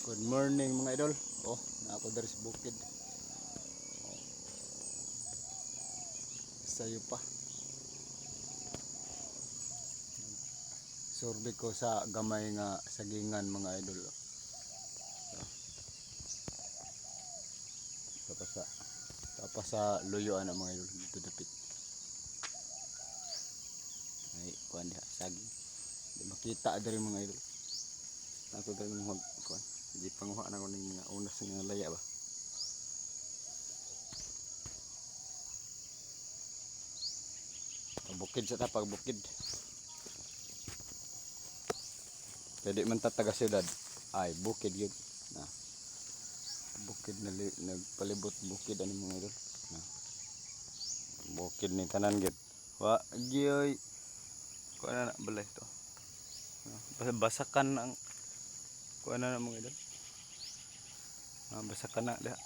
Good morning mga idol. Oh, na ako dari sa bukid. Oh, sayo pa. Survey ko sa gamay nga sagingan mga idol. Oh, tapos sa luyuan ang mga idol dito dapit. Ay, kuan diha saging. Di makita dari mga idol. Ako dari mga kuan. Di panguha na ko ning mga unas nga laya ba. Bukid sa tapag bukid. Pwede man taga syudad. Ay, bukid yun. Na. Bukid na nagpalibot bukid ani mga idol. Na. Bukid ni tanan gid. Wa giyoy. Kuan na balay to. Basakan ang kuan na mga idol. Basakan na diha.